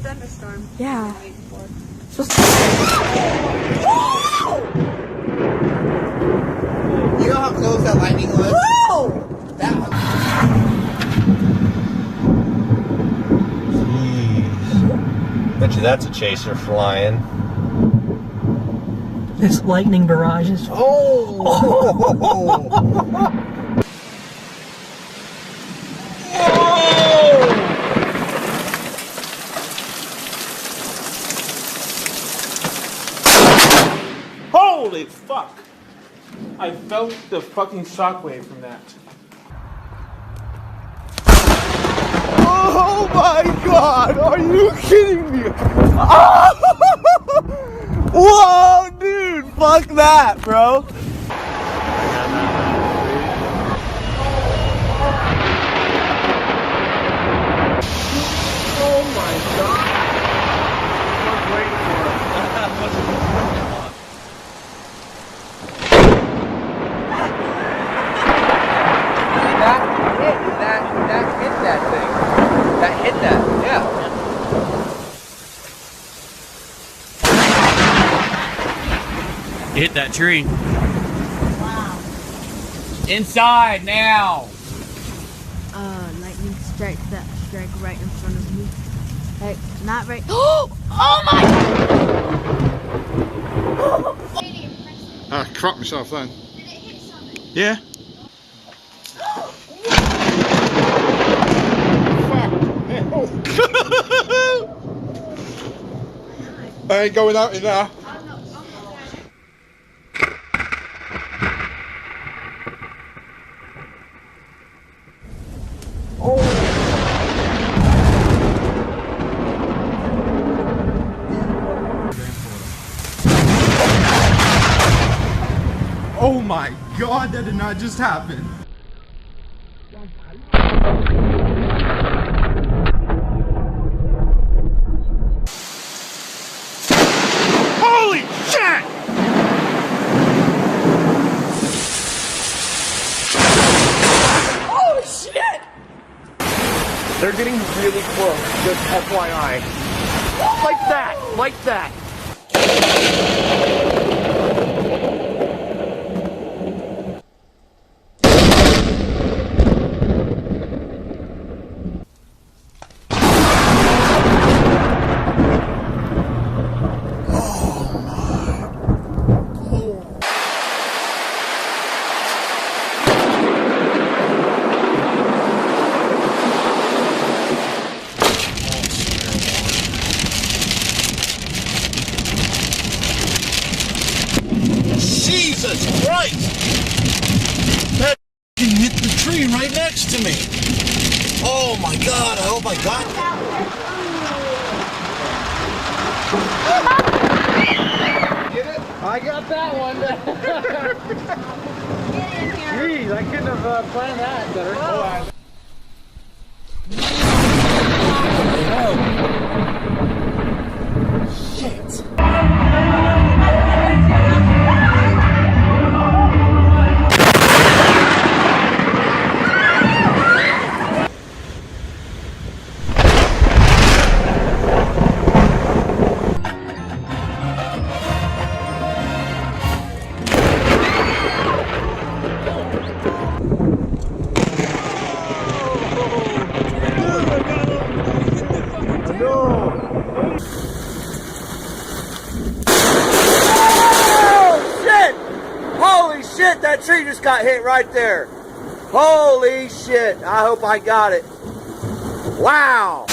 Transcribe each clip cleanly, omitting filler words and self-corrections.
Thunderstorm. Yeah. You know how close that lightning was? Whoa! That one. Jeez. Bet you that's a chaser flying. This lightning barrage is. Holy fuck! I felt the fucking shockwave from that. Oh my god, are you kidding me? Whoa, dude, fuck that, bro. Oh my god! I was waiting for it. That hit that thing. That hit that, yeah. Hit that tree. Wow. Inside now. Lightning strike right in front of me. Hey, not right. Oh my! I cracked myself then. Did it hit something? Yeah. I ain't going out in there. Oh my god, that did not just happen. Holy shit! Oh shit! They're getting really close, just FYI. Like that, like that. Jesus Christ! That hit the tree right next to me. Oh my god, I hope I got that. Get it? I got that one. Jeez, I couldn't have planned that better. Shit. That tree just got hit right there. Holy shit. I hope I got it. Wow.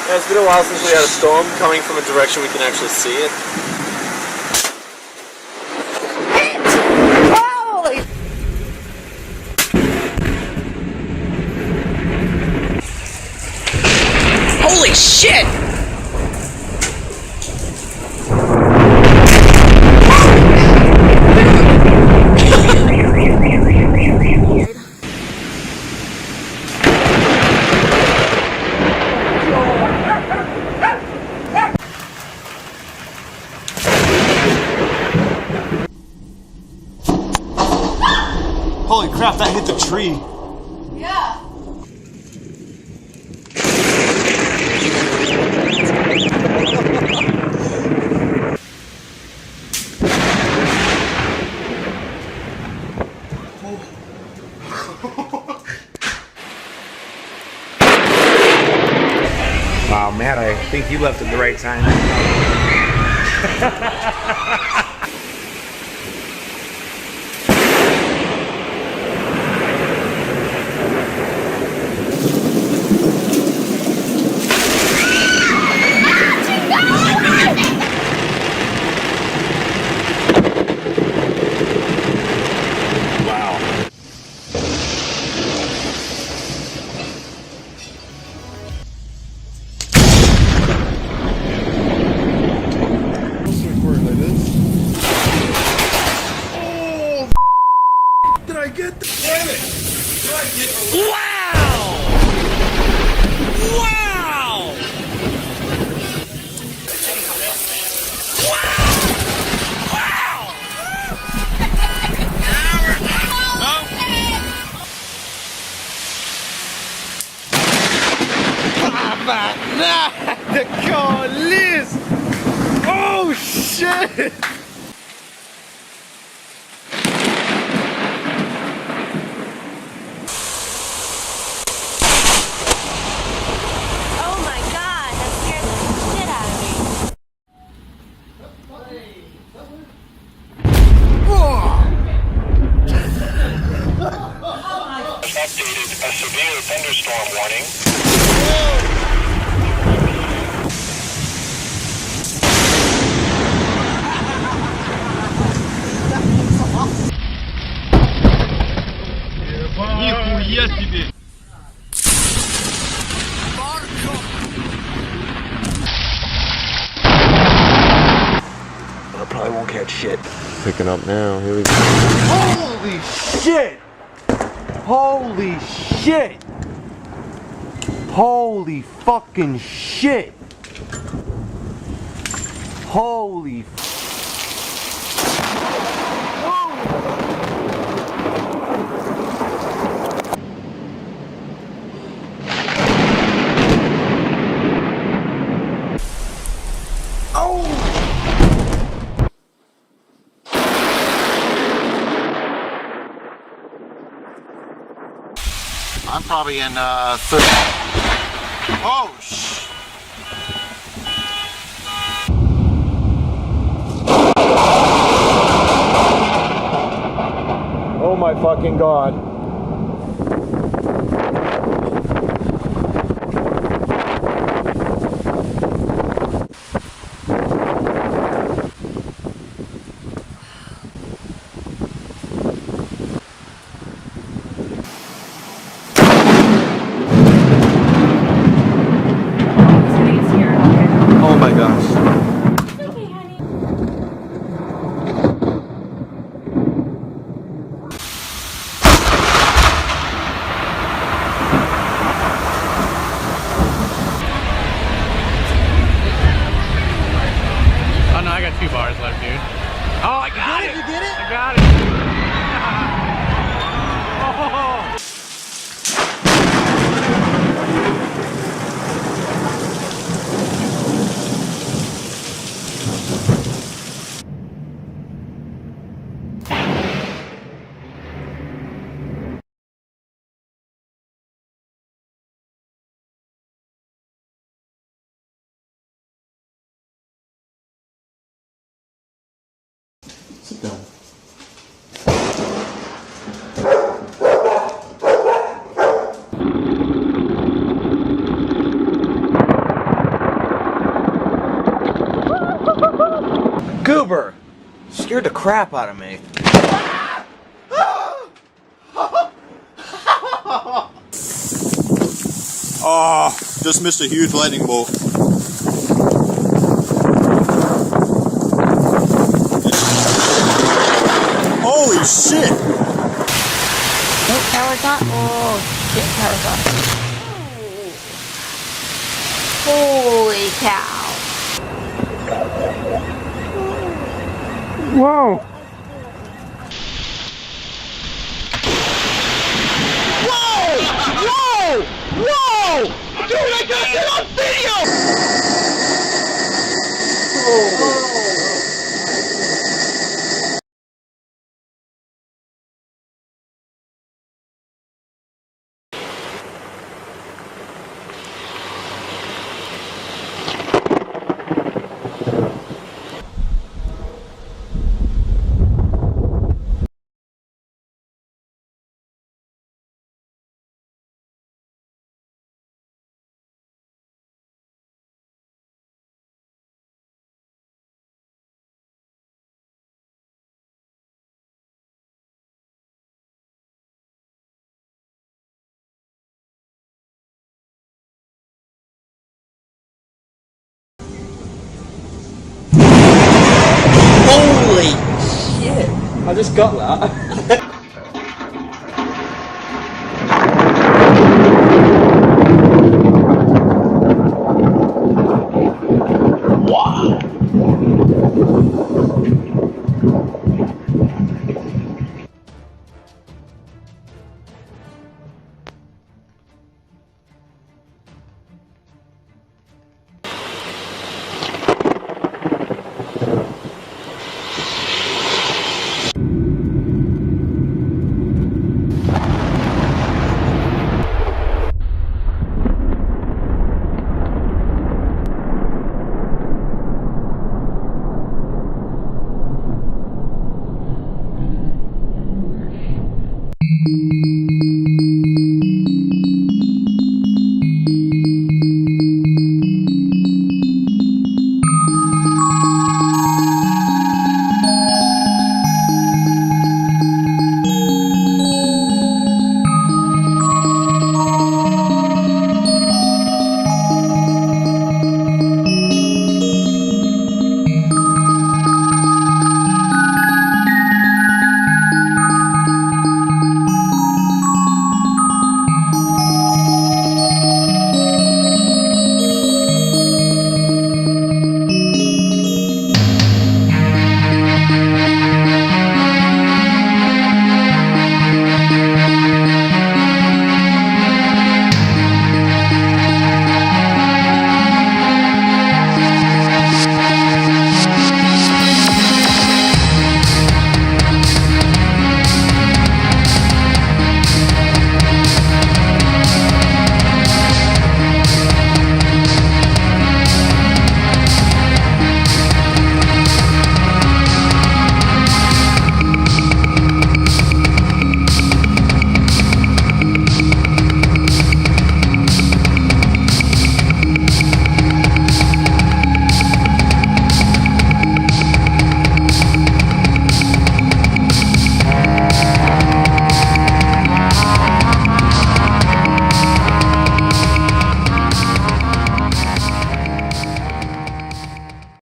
Yeah, it's been a while since we had a storm coming from a direction we can actually see it. Holy shit! crap, that hit the tree. Yeah. Wow, Matt, I think you left at the right time. Did I get the... Damn it! Did I get the... Wow! Wow! The colis! Oh shit! Oh my god, that scared the shit out of me. Updated a severe thunderstorm warning. Нихуя себе! I probably won't catch shit. Picking up now. Here we go. Holy shit! Holy shit! Holy fucking shit! Holy I'm probably in third. Oh, shh. Oh my fucking god. Oh my gosh. Oh no, I got 2 bars left, dude. Oh, I got it! You get it? I got it! Oh. Sit down. Goober! Scared the crap out of me. Oh, just missed a huge lightning bolt. Holy shit! Oh, power's on. Oh, shit, power's on. Holy cow. Whoa! Holy shit! I just got that.